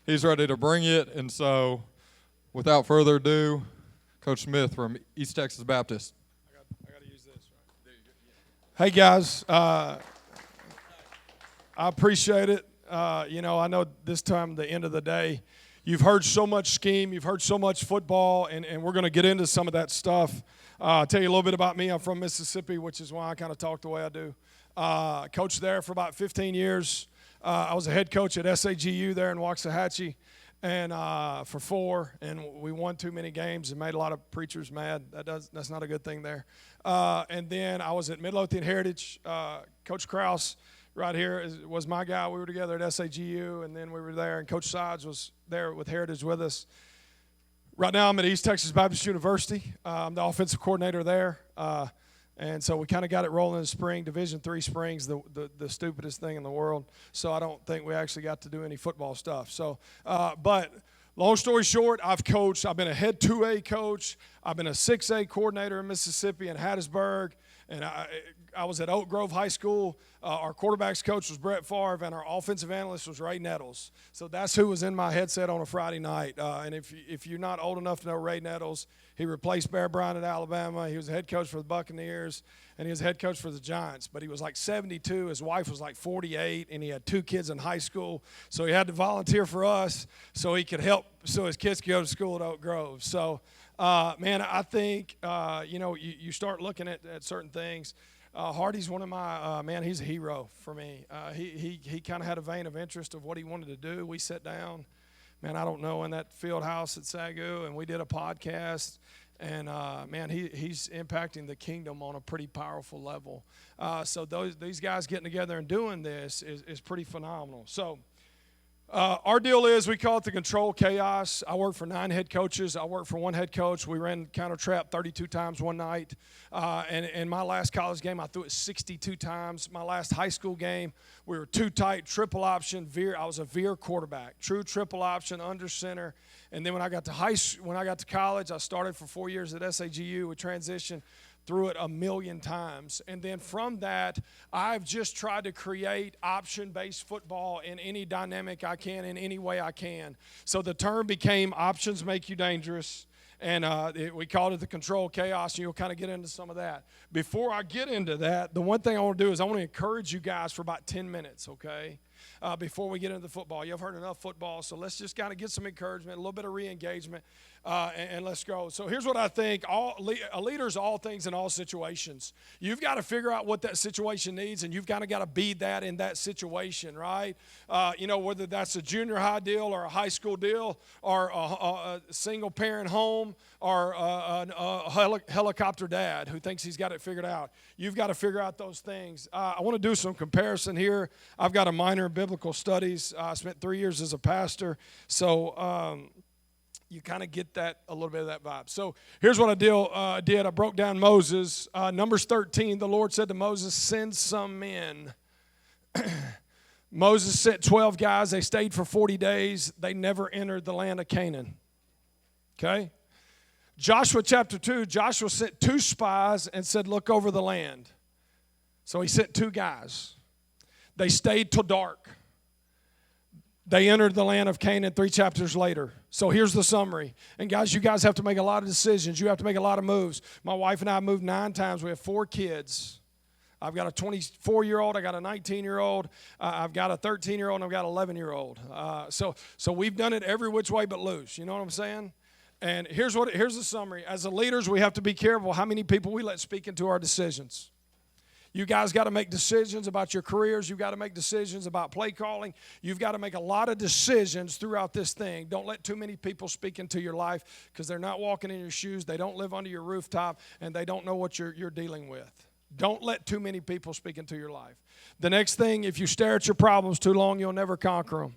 He's ready to bring it, and so without further ado, Coach Smith from East Texas Baptist. I got to use this, right? There you go. Hey, guys. I appreciate it. I know this time, the end of the day, you've heard so much scheme, you've heard so much football, and we're going to get into some of that stuff. I'll tell you a little bit about me. I'm from Mississippi, which is why I kind of talk the way I do. Coached there for about 15 years. I was a head coach at SAGU there in Waxahachie and for 4, and we won too many games and made a lot of preachers mad. That's not a good thing there. And then I was at Midlothian Heritage. Coach Krause right here was my guy. We were together at SAGU, and then we were there, and Coach Sides was there with Heritage with us. Right now I'm at East Texas Baptist University. I'm the offensive coordinator there. And so we kind of got it rolling in the spring. Division III spring's the stupidest thing in the world. So I don't think we actually got to do any football stuff. So, but long story short, I've coached. I've been a head 2A coach. I've been a 6A coordinator in Mississippi and Hattiesburg. And I was at Oak Grove High School. Our quarterback's coach was Brett Favre, and our offensive analyst was Ray Nettles. So that's who was in my headset on a Friday night. And if you're not old enough to know Ray Nettles, he replaced Bear Bryant at Alabama. He was a head coach for the Buccaneers, and he was head coach for the Giants. But he was like 72. His wife was like 48, and he had 2 kids in high school. So he had to volunteer for us so he could help, so his kids could go to school at Oak Grove. So, man, I think, you start looking at certain things. Hardy's one of my, he's a hero for me. He kind of had a vein of interest of what he wanted to do. We sat down, man, I don't know, in that field house at Sagu, and we did a podcast. And, he's impacting the kingdom on a pretty powerful level. So these guys getting together and doing this is pretty phenomenal. So our deal is we call it the control chaos. I work for 9 head coaches. I work for 1 head coach. We ran counter trap 32 times one night. And my last college game, I threw it 62 times. My last high school game, we were 2 tight, triple option, veer. I was a veer quarterback, true triple option, under center. And then when I got to college, I started for 4 years at SAGU. We transitioned through it 1,000,000 times. And then from that, I've just tried to create option-based football in any dynamic I can, in any way I can. So the term became options make you dangerous. And we called it the control chaos, and you'll kind of get into some of that. Before I get into that, the one thing I want to do is I want to encourage you guys for about 10 minutes, okay? Before we get into the football. You've heard enough football, so let's just kind of get some encouragement, a little bit of re-engagement, and let's go. So here's what I think. A leader's all things in all situations. You've got to figure out what that situation needs, and you've kind of got to be that in that situation, right? Whether that's a junior high deal or a high school deal or a single-parent home or a helicopter dad who thinks he's got it figured out. You've got to figure out those things. I want to do some comparison here. I've got a minor in biblical studies. I spent 3 years as a pastor, so you kind of get a little bit of that vibe. So here's what I did. I broke down Moses. Numbers 13, the Lord said to Moses, send some men. Moses sent 12 guys. They stayed for 40 days. They never entered the land of Canaan. Okay? Joshua chapter 2, Joshua sent 2 spies and said, look over the land. So he sent 2 guys. They stayed till dark. They entered the land of Canaan 3 chapters later. So here's the summary. And guys, you guys have to make a lot of decisions. You have to make a lot of moves. My wife and I moved 9 times. We have 4 kids. I've got a 24-year-old. I got a 19-year-old. I've got a 13-year-old, and I've got an 11-year-old. So we've done it every which way but loose. You know what I'm saying? And here's the summary. As the leaders, we have to be careful how many people we let speak into our decisions. You guys got to make decisions about your careers. You've got to make decisions about play calling. You've got to make a lot of decisions throughout this thing. Don't let too many people speak into your life because they're not walking in your shoes. They don't live under your rooftop, and they don't know what you're dealing with. Don't let too many people speak into your life. The next thing, if you stare at your problems too long, you'll never conquer them.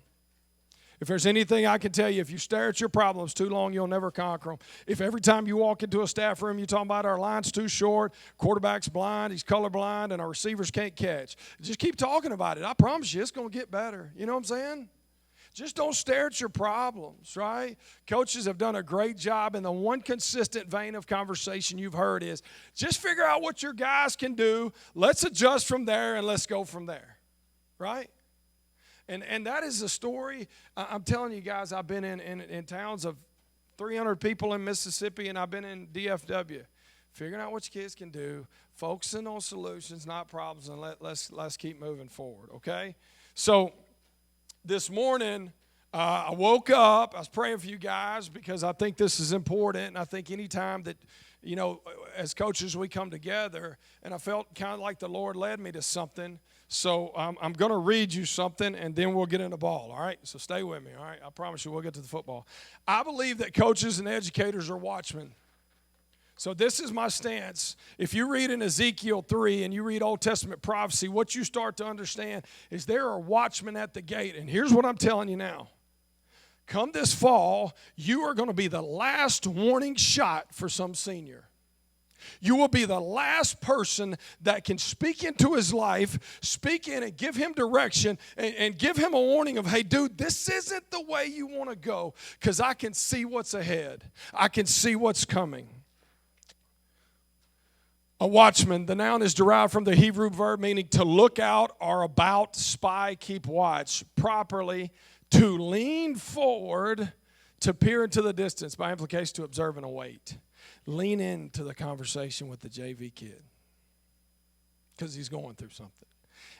If there's anything I can tell you, if you stare at your problems too long, you'll never conquer them. If every time you walk into a staff room, you're talking about our line's too short, quarterback's blind, he's colorblind, and our receivers can't catch. Just keep talking about it. I promise you, it's going to get better. You know what I'm saying? Just don't stare at your problems, right? Coaches have done a great job, and the one consistent vein of conversation you've heard is just figure out what your guys can do. Let's adjust from there, and let's go from there, right? And that is a story. I'm telling you guys, I've been in towns of 300 people in Mississippi, and I've been in DFW. Figuring out what your kids can do, focusing on solutions, not problems, and let's keep moving forward, okay? So this morning, I woke up. I was praying for you guys because I think this is important, and I think anytime that, you know, as coaches we come together, and I felt kind of like the Lord led me to something. So I'm going to read you something, and then we'll get in the ball, all right? So stay with me, all right? I promise you we'll get to the football. I believe that coaches and educators are watchmen. So this is my stance. If you read in Ezekiel 3 and you read Old Testament prophecy, what you start to understand is there are watchmen at the gate. And here's what I'm telling you now. Come this fall, you are going to be the last warning shot for some senior. You will be the last person that can speak into his life, speak in and give him direction and give him a warning of, hey, dude, this isn't the way you want to go, because I can see what's ahead. I can see what's coming. A watchman, the noun is derived from the Hebrew verb meaning to look out or about, spy, keep watch. Properly, to lean forward, to peer into the distance, by implication to observe and await. Lean into the conversation with the JV kid because he's going through something.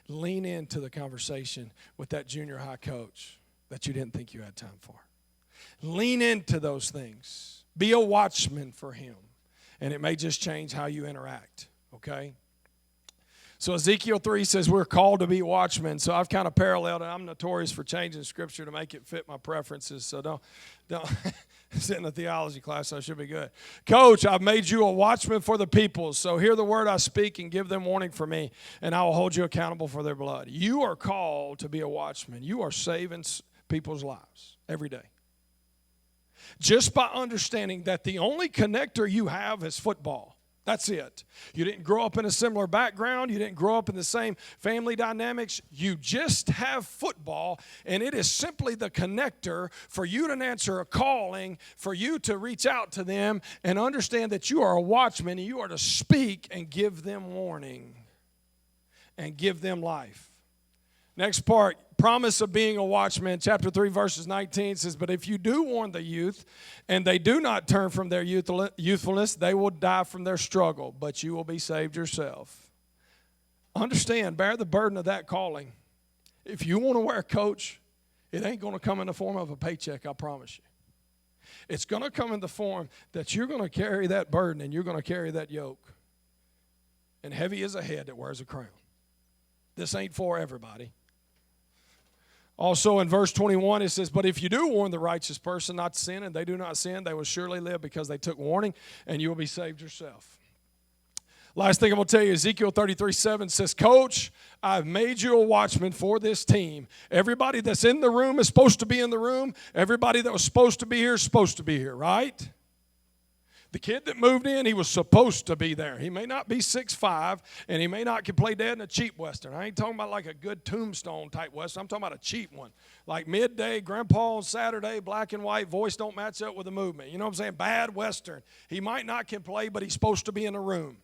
Lean into the conversation with that junior high coach that you didn't think you had time for. Lean into those things. Be a watchman for him. And it may just change how you interact, okay? So Ezekiel 3 says we're called to be watchmen. So I've kind of paralleled it. I'm notorious for changing Scripture to make it fit my preferences. So don't sit in a theology class, so I should be good. Coach, I've made you a watchman for the people. So hear the word I speak and give them warning for me, and I will hold you accountable for their blood. You are called to be a watchman. You are saving people's lives every day. Just by understanding that the only connector you have is football. That's it. You didn't grow up in a similar background. You didn't grow up in the same family dynamics. You just have football, and it is simply the connector for you to answer a calling, for you to reach out to them and understand that you are a watchman and you are to speak and give them warning and give them life. Next part, promise of being a watchman. Chapter 3, verses 19 says, but if you do warn the youth, and they do not turn from their youthfulness, they will die from their struggle, but you will be saved yourself. Understand, bear the burden of that calling. If you want to wear a coach, it ain't going to come in the form of a paycheck, I promise you. It's going to come in the form that you're going to carry that burden and you're going to carry that yoke. And heavy is a head that wears a crown. This ain't for everybody. Also in verse 21 it says, but if you do warn the righteous person not to sin, and they do not sin, they will surely live because they took warning, and you will be saved yourself. Last thing I'm going to tell you, Ezekiel 33:7 says, Coach, I've made you a watchman for this team. Everybody that's in the room is supposed to be in the room. Everybody that was supposed to be here is supposed to be here, right? The kid that moved in, he was supposed to be there. He may not be 6'5", and he may not can play dead in a cheap Western. I ain't talking about like a good Tombstone type Western. I'm talking about a cheap one. Like midday, Grandpa on Saturday, black and white, voice don't match up with the movement. You know what I'm saying? Bad Western. He might not can play, but he's supposed to be in the room.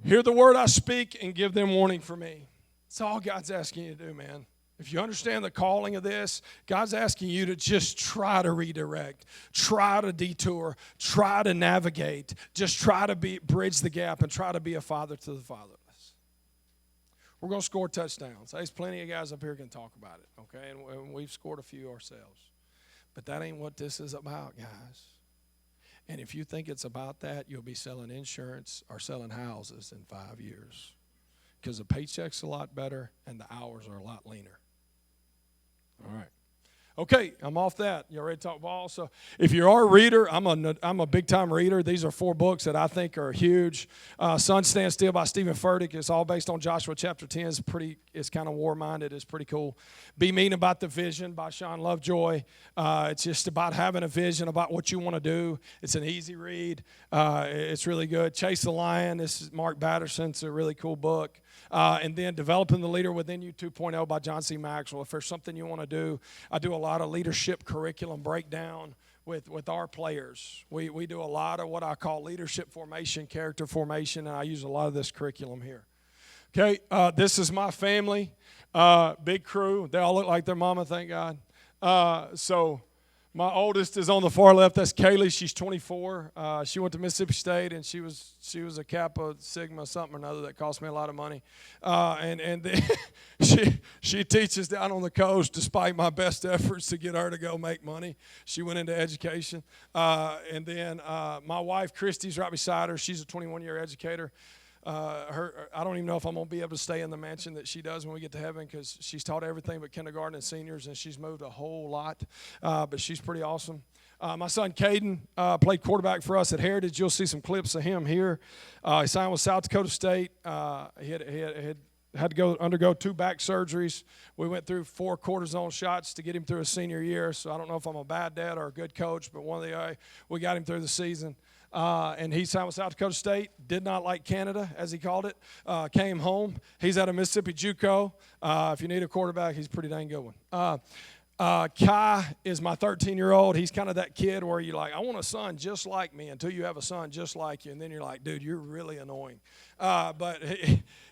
Hear the word I speak and give them warning for me. That's all God's asking you to do, man. If you understand the calling of this, God's asking you to just try to redirect, try to detour, try to navigate, just try to bridge the gap and try to be a father to the fatherless. We're going to score touchdowns. There's plenty of guys up here can talk about it, okay? And we've scored a few ourselves. But that ain't what this is about, guys. And if you think it's about that, you'll be selling insurance or selling houses in 5 years. Because the paycheck's a lot better and the hours are a lot leaner. All right. Okay, I'm off that. You ready to talk ball? So if you are a reader, I'm a big-time reader. These are 4 books that I think are huge. Sun Stand Still by Stephen Furtick. It's all based on Joshua chapter 10. It's kind of war-minded. It's pretty cool. Be Mean About the Vision by Sean Lovejoy. It's just about having a vision about what you want to do. It's an easy read. It's really good. Chase the Lion. This is Mark Batterson. It's a really cool book. And then Developing the Leader Within You 2.0 by John C. Maxwell. If there's something you want to do, I do a lot of leadership curriculum breakdown with our players. We do a lot of what I call leadership formation, character formation, and I use a lot of this curriculum here. Okay, this is my family. Big crew. They all look like their mama, thank God. So my oldest is on the far left. That's Kaylee. She's 24. She went to Mississippi State, and she was a Kappa Sigma something or another that cost me a lot of money. And then she teaches down on the coast, despite my best efforts to get her to go make money. She went into education. And then my wife, Christy's right beside her. She's a 21-year educator. I don't even know if I'm going to be able to stay in the mansion that she does when we get to heaven, because she's taught everything but kindergarten and seniors, and she's moved a whole lot, but she's pretty awesome. My son Caden played quarterback for us at Heritage. You'll see some clips of him here. He signed with South Dakota State. He had to undergo 2 back surgeries. We went through 4 cortisone shots to get him through his senior year, so I don't know if I'm a bad dad or a good coach, but we got him through the season. And he signed with South Dakota State, did not like Canada, as he called it, came home. He's at a Mississippi JUCO. If you need a quarterback, he's a pretty dang good one. Kai is my 13-year-old. He's kind of that kid where you're like, I want a son just like me, until you have a son just like you. And then you're like, dude, you're really annoying. But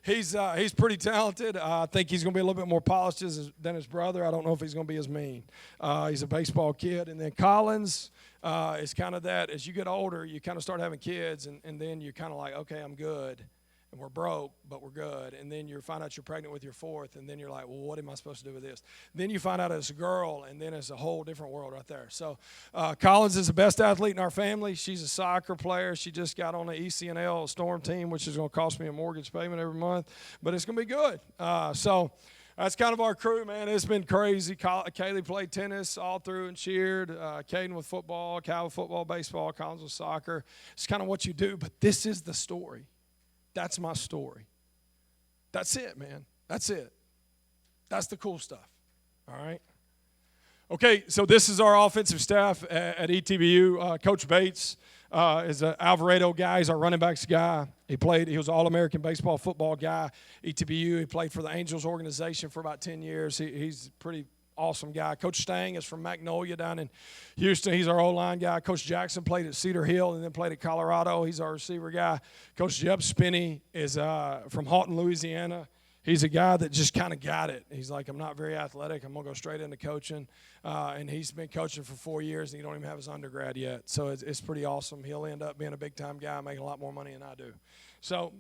he's pretty talented. I think he's going to be a little bit more polished than his brother. I don't know if he's going to be as mean. He's a baseball kid. And then Collins is kind of that. As you get older, you kind of start having kids, and then you're kind of like, okay, I'm good. And we're broke, but we're good. And then you find out you're pregnant with your 4th, and then you're like, well, what am I supposed to do with this? Then you find out it's a girl, and then it's a whole different world right there. So Collins is the best athlete in our family. She's a soccer player. She just got on the ECNL Storm team, which is going to cost me a mortgage payment every month, but it's going to be good. So that's kind of our crew, man. It's been crazy. Kaylee played tennis all through and cheered. Caden with football, Cal with football, baseball, Collins with soccer. It's kind of what you do, but this is the story. That's my story. That's it, man. That's it. That's the cool stuff. All right? Okay, so this is our offensive staff at ETBU. Coach Bates is an Alvarado guy. He's our running backs guy. He was an All-American baseball football guy. ETBU, he played for the Angels organization for about 10 years. He's a pretty awesome guy. Coach Stang is from Magnolia down in Houston. He's our O-line guy. Coach Jackson played at Cedar Hill and then played at Colorado. He's our receiver guy. Coach Jeb Spinney is from Houghton, Louisiana. He's a guy that just kind of got it. He's like, I'm not very athletic. I'm going to go straight into coaching. And he's been coaching for 4 years, and he don't even have his undergrad yet. So it's pretty awesome. He'll end up being a big-time guy, making a lot more money than I do. So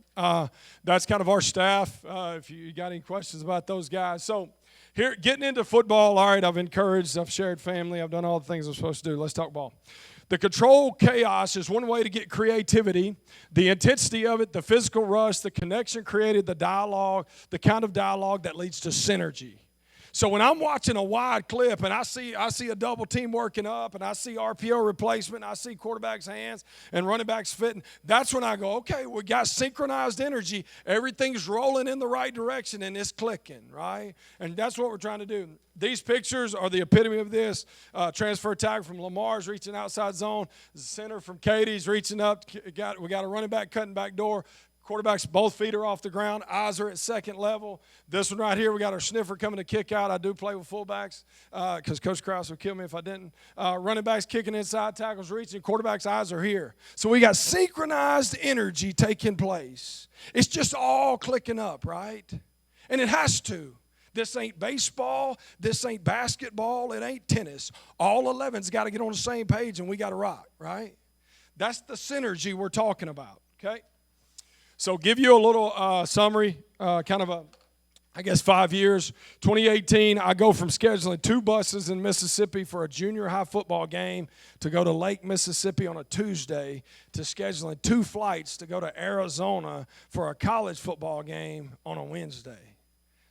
that's kind of our staff, if you got any questions about those guys. So here, getting into football, all right, I've shared family, I've done all the things I'm supposed to do. Let's talk ball. The controlled chaos is one way to get creativity. The intensity of it, the physical rush, the connection created, the dialogue, the kind of dialogue that leads to synergy. So when I'm watching a wide clip and I see a double team working up and I see RPO replacement, and I see quarterback's hands and running backs fitting, that's when I go, okay, we got synchronized energy. Everything's rolling in the right direction and it's clicking, right? And that's what we're trying to do. These pictures are the epitome of this. Transfer tag from Lamar's reaching outside zone. The center from Katie's reaching up. We got a running back cutting back door. Quarterbacks, both feet are off the ground. Eyes are at second level. This one right here, we got our sniffer coming to kick out. I do play with fullbacks because Coach Krause would kill me if I didn't. Running backs kicking inside, tackles reaching. Quarterback's eyes are here. So we got synchronized energy taking place. It's just all clicking up, right? And it has to. This ain't baseball. This ain't basketball. It ain't tennis. All 11's got to get on the same page and we got to rock, right? That's the synergy we're talking about, okay? So give you a little summary, kind of 5 years. 2018, I go from scheduling 2 buses in Mississippi for a junior high football game to go to Lake Mississippi on a Tuesday to scheduling 2 flights to go to Arizona for a college football game on a Wednesday.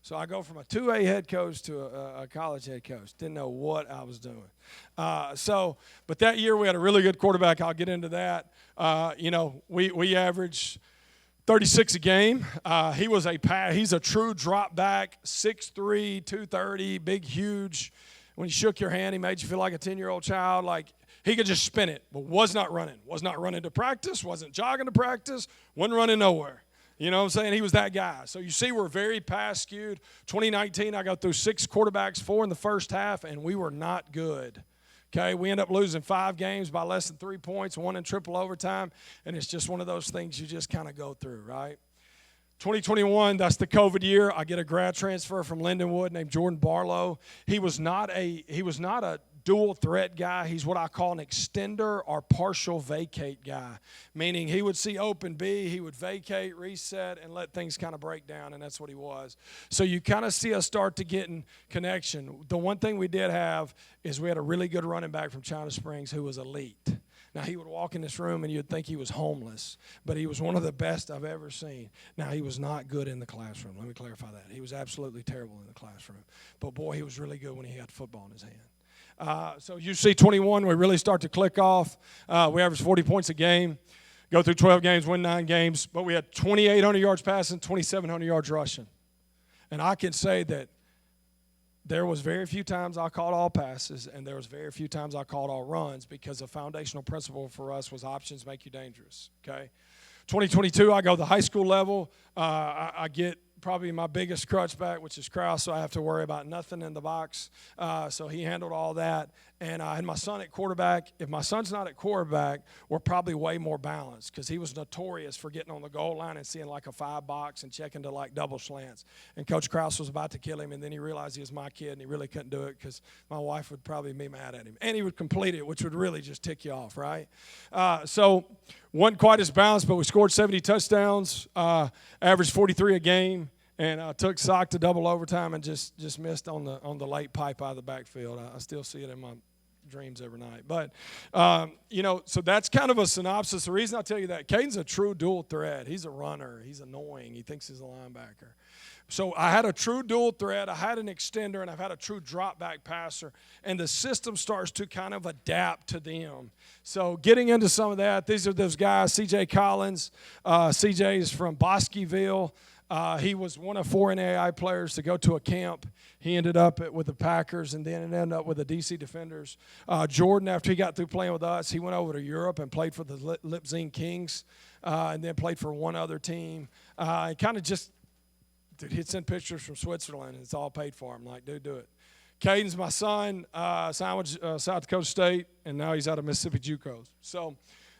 So I go from a 2A head coach to a college head coach. Didn't know what I was doing. But that year we had a really good quarterback. I'll get into that. We averaged 36 a game. He's a true drop back, 6'3", 230, big, huge. When he shook your hand, he made you feel like a 10-year-old child. Like he could just spin it, but was not running to practice, wasn't jogging to practice, wasn't running nowhere. You know what I'm saying? He was that guy. So you see we're very pass skewed. 2019, I got through 6 quarterbacks, 4 in the first half, and we were not good. Okay, we end up losing 5 games by less than 3 points, 1 in triple overtime, and it's just one of those things you just kind of go through, right? 2021, that's the COVID year. I get a grad transfer from Lindenwood named Jordan Barlow. He was not a dual threat guy. He's what I call an extender or partial vacate guy, meaning he would see open B, he would vacate, reset, and let things kind of break down, and that's what he was. So you kind of see us start to get in connection. The one thing we did have is we had a really good running back from China Springs who was elite. Now, he would walk in this room and you'd think he was homeless, but he was one of the best I've ever seen. Now, he was not good in the classroom. Let me clarify that. He was absolutely terrible in the classroom. But, boy, he was really good when he had football in his hand. So you see 21, we really start to click off. We averaged 40 points a game, go through 12 games, win 9 games. But we had 2,800 yards passing, 2,700 yards rushing. And I can say that there was very few times I caught all passes, and there was very few times I caught all runs because a foundational principle for us was options make you dangerous, okay? 2022, I go to the high school level. I get probably my biggest crutch back, which is Krause, so I have to worry about nothing in the box. So he handled all that. And I had my son at quarterback. If my son's not at quarterback, we're probably way more balanced because he was notorious for getting on the goal line and seeing like a 5-box and checking to like double slants. And Coach Krause was about to kill him, and then he realized he was my kid, and he really couldn't do it because my wife would probably be mad at him. And he would complete it, which would really just tick you off, right? So wasn't quite as balanced, but we scored 70 touchdowns, averaged 43 a game. And took sock to double overtime and just missed on the late pipe out of the backfield. I still see it in my dreams every night. But, so that's kind of a synopsis. The reason I tell you that, Caden's a true dual threat. He's a runner. He's annoying. He thinks he's a linebacker. So I had a true dual threat. I had an extender, and I've had a true drop-back passer. And the system starts to kind of adapt to them. So getting into some of that, these are those guys, C.J. Collins. C.J. is from Bosqueville. He was one of 4 NAIA players to go to a camp. He ended up with the Packers and then ended up with the D.C. Defenders. Jordan, after he got through playing with us, he went over to Europe and played for the Leipzig Kings and then played for one other team. And kind of just, he'd send pictures from Switzerland, and it's all paid for. I'm like, dude, do it. Caden's my son, signed with South Dakota State, and now he's out of Mississippi JUCO. So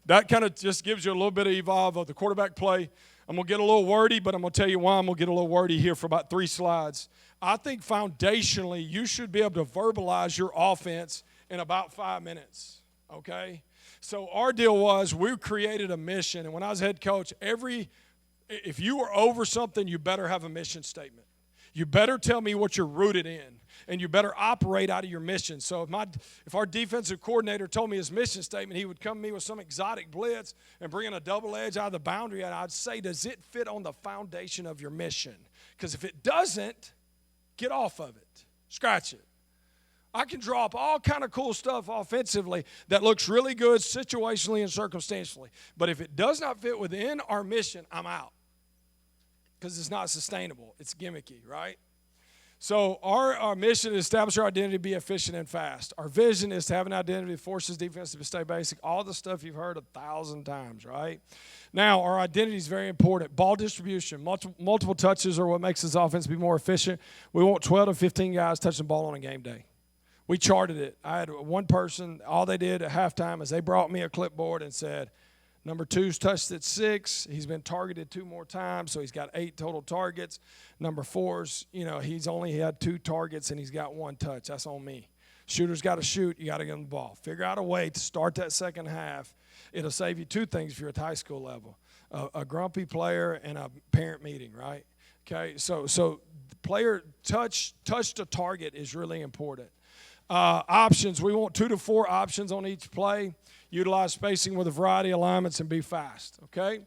that kind of just gives you a little bit of evolve of the quarterback play. I'm going to get a little wordy, but I'm going to tell you why I'm going to get a little wordy here for about 3 slides. I think foundationally you should be able to verbalize your offense in about 5 minutes, okay? So our deal was we created a mission, and when I was head coach, if you were over something, you better have a mission statement. You better tell me what you're rooted in, and you better operate out of your mission. So if our defensive coordinator told me his mission statement, he would come to me with some exotic blitz and bring in a double edge out of the boundary, and I'd say, does it fit on the foundation of your mission? Because if it doesn't, get off of it. Scratch it. I can draw up all kind of cool stuff offensively that looks really good situationally and circumstantially. But if it does not fit within our mission, I'm out. Because it's not sustainable. It's gimmicky, right? So our mission is to establish our identity, be efficient and fast. Our vision is to have an identity that forces defense to stay basic. All the stuff you've heard 1,000 times, right? Now, our identity is very important. Ball distribution, multiple touches are what makes this offense be more efficient. We want 12 to 15 guys touching the ball on a game day. We charted it. I had one person, all they did at halftime is they brought me a clipboard and said, Number 2's touched at 6. He's been targeted 2 more times, so he's got 8 total targets. Number 4's, he's only had 2 targets and he's got 1 touch. That's on me. Shooter's got to shoot. You got to give him the ball. Figure out a way to start that second half. It'll save you 2 things if you're at the high school level: a grumpy player and a parent meeting, right? Okay, so the player touch to target is really important. Options, we want 2 to 4 options on each play. Utilize spacing with a variety of alignments and be fast, okay?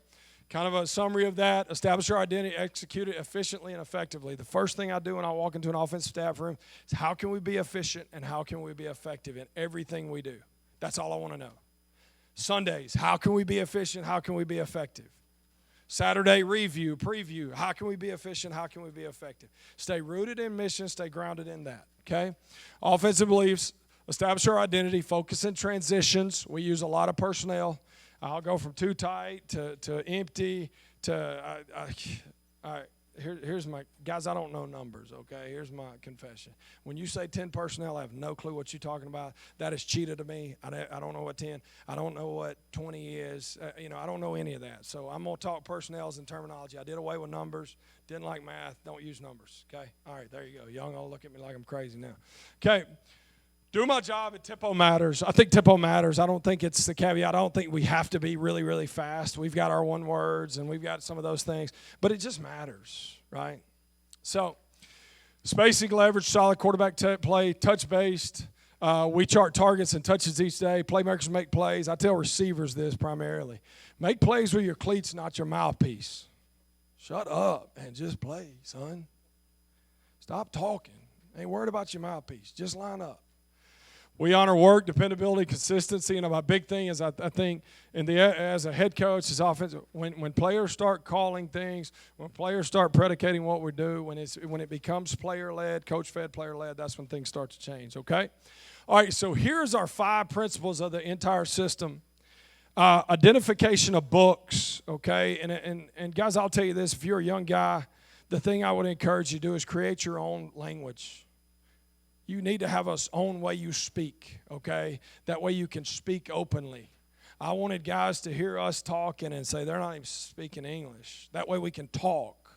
Kind of a summary of that. Establish your identity, execute it efficiently and effectively. The first thing I do when I walk into an offensive staff room is how can we be efficient and how can we be effective in everything we do? That's all I want to know. Sundays, how can we be efficient? How can we be effective? Saturday, review, preview. How can we be efficient? How can we be effective? Stay rooted in mission. Stay grounded in that, okay? Offensive beliefs. Establish our identity, focus in transitions. We use a lot of personnel. I'll go from too tight to empty to here's my, guys, I don't know numbers, okay? Here's my confession. When you say 10 personnel, I have no clue what you're talking about. That is cheetah to me. I don't know what 10, I don't know what 20 is. I don't know any of that. So I'm going to talk personnels and terminology. I did away with numbers, didn't like math, don't use numbers, okay? All right, there you go. Y'all gonna look at me like I'm crazy now. Okay. Do my job at tempo matters. I think tempo matters. I don't think it's the caveat. I don't think we have to be really, really fast. We've got our one words and we've got some of those things, but it just matters, right? So, spacing, leverage, solid quarterback play, touch-based. We chart targets and touches each day. Playmakers make plays. I tell receivers this primarily. Make plays with your cleats, not your mouthpiece. Shut up and just play, son. Stop talking. Ain't worried about your mouthpiece. Just line up. We honor work, dependability, consistency, and my big thing is I think as a head coach, as offensive, when players start calling things, when players start predicating what we do, when it becomes player-led, coach-fed, player-led, that's when things start to change, okay? All right, so here's our 5 principles of the entire system. Identification of books, okay? And guys, I'll tell you this, if you're a young guy, the thing I would encourage you to do is create your own language. You need to have a own way you speak, okay? That way you can speak openly. I wanted guys to hear us talking and say they're not even speaking English. That way we can talk,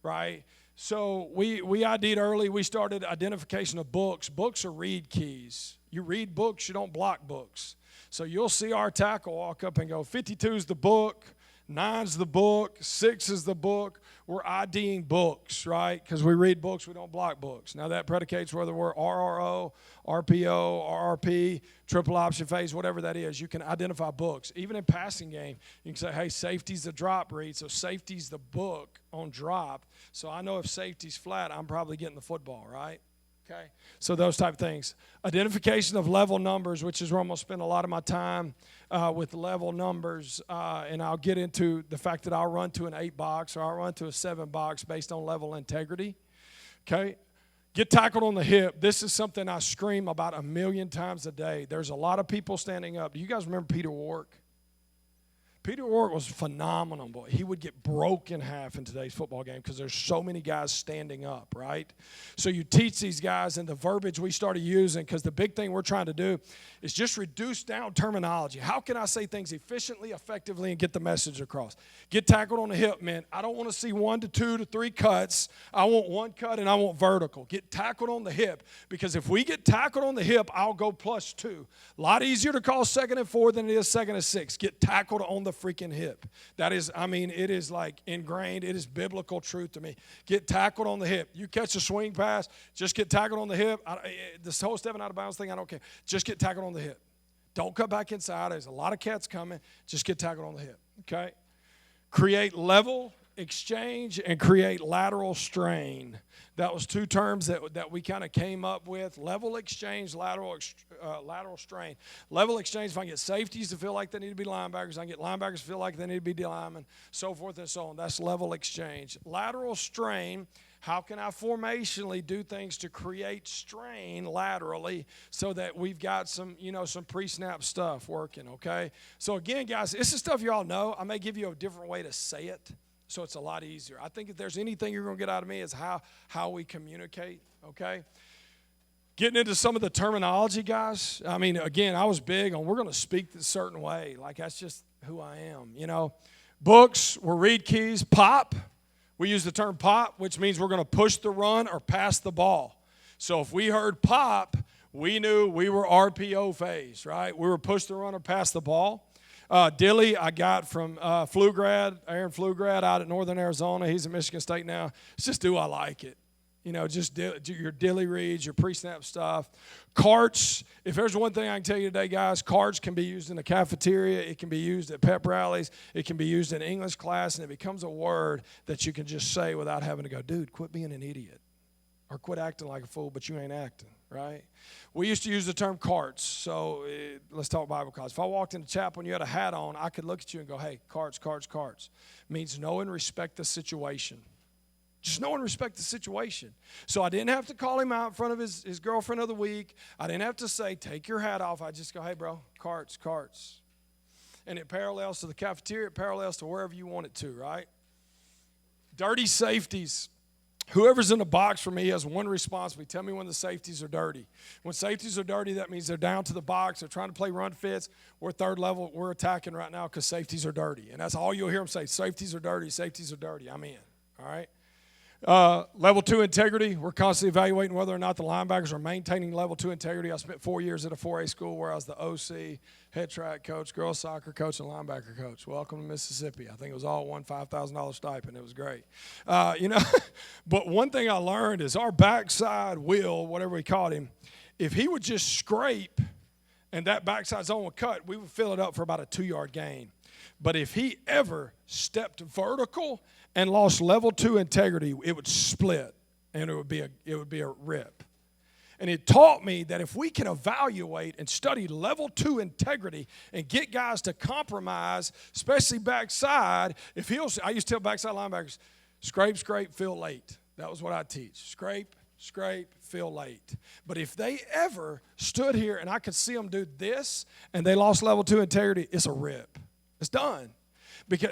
right? So we ID'd early. We started identification of books. Books are read keys. You read books, you don't block books. So you'll see our tackle walk up and go, 52 is the book, 9's the book, 6 is the book. We're IDing books, right? Because we read books, we don't block books. Now that predicates whether we're RRO, RPO, RRP, triple option phase, whatever that is. You can identify books. Even in passing game, you can say, hey, safety's the drop read, so safety's the book on drop. So I know if safety's flat, I'm probably getting the football, right? Okay, so those type of things. Identification of level numbers, which is where I'm going to spend a lot of my time with level numbers, and I'll get into the fact that I'll run to an 8 box or I'll run to a 7 box based on level integrity. Okay, get tackled on the hip. This is something I scream about 1,000,000 times a day. There's a lot of people standing up. Do you guys remember Peter Warrick? Peter Warrick was phenomenal, boy. He would get broke in half in today's football game because there's so many guys standing up, right? So you teach these guys, and the verbiage we started using, because the big thing we're trying to do is just reduce down terminology. How can I say things efficiently, effectively, and get the message across? Get tackled on the hip, man. I don't want to see 1 to 2 to 3 cuts. I want 1 cut, and I want vertical. Get tackled on the hip, because if we get tackled on the hip, I'll go +2. A lot easier to call 2nd and 4 than it is 2nd and 6. Get tackled on the freaking hip. That is, it is like ingrained. It is biblical truth to me. Get tackled on the hip. You catch a swing pass, just get tackled on the hip. This whole stepping out of bounds thing, I don't care. Just get tackled on the hip. Don't cut back inside. There's a lot of cats coming. Just get tackled on the hip, okay? Create level exchange and create lateral strain. That was 2 terms that we kind of came up with. Level exchange, lateral strain. Level exchange, if I can get safeties to feel like they need to be linebackers, I can get linebackers to feel like they need to be D linemen, so forth and so on. That's level exchange. Lateral strain, how can I formationally do things to create strain laterally so that we've got some pre-snap stuff working, okay? So again, guys, this is stuff you all know. I may give you a different way to say it, so it's a lot easier. I think if there's anything you're going to get out of me is how we communicate, okay? Getting into some of the terminology, guys. Again, I was big on we're going to speak this certain way. Like, that's just who I am, Books were read keys. Pop, we use the term pop, which means we're going to push the run or pass the ball. So if we heard pop, we knew we were RPO phase, right? We were push the run or pass the ball. Dilly, I got from Aaron Pflugrad out at Northern Arizona. He's at Michigan State now. It's just do I like it. Just your dilly reads, your pre-snap stuff. Carts, if there's one thing I can tell you today, guys, carts can be used in the cafeteria. It can be used at pep rallies. It can be used in English class, and it becomes a word that you can just say without having to go, dude, quit being an idiot. Or quit acting like a fool, but you ain't acting, right? We used to use the term carts, so let's talk Bible college. If I walked into chapel and you had a hat on, I could look at you and go, hey, carts. Means know and respect the situation. Just know and respect the situation. So I didn't have to call him out in front of his girlfriend of the week. I didn't have to say, take your hat off. I just go, hey, bro, carts. And it parallels to the cafeteria. It parallels to wherever you want it to, right? Dirty safeties. Whoever's in the box for me has one responsibility. Tell me when the safeties are dirty. When safeties are dirty, that means they're down to the box. They're trying to play run fits. We're third level. We're attacking right now because safeties are dirty. And that's all you'll hear them say. Safeties are dirty. Safeties are dirty. I'm in. All right? Level 2 integrity. We're constantly evaluating whether or not the linebackers are maintaining level 2 integrity. I spent 4 years at a 4A school where I was the OC, head track coach, girls soccer coach, and linebacker coach. Welcome to Mississippi. I think it was all one $5,000 stipend. It was great. But one thing I learned is our backside Will, whatever we called him, if he would just scrape and that backside zone would cut, we would fill it up for about a 2-yard gain. But if he ever stepped vertical and lost level 2 integrity, it would split and it would be a rip. And it taught me that if we can evaluate and study level 2 integrity and get guys to compromise, especially backside, I used to tell backside linebackers, scrape, fill late. That was what I teach. Scrape, fill late. But if they ever stood here and I could see them do this and they lost level 2 integrity, it's a rip. It's done.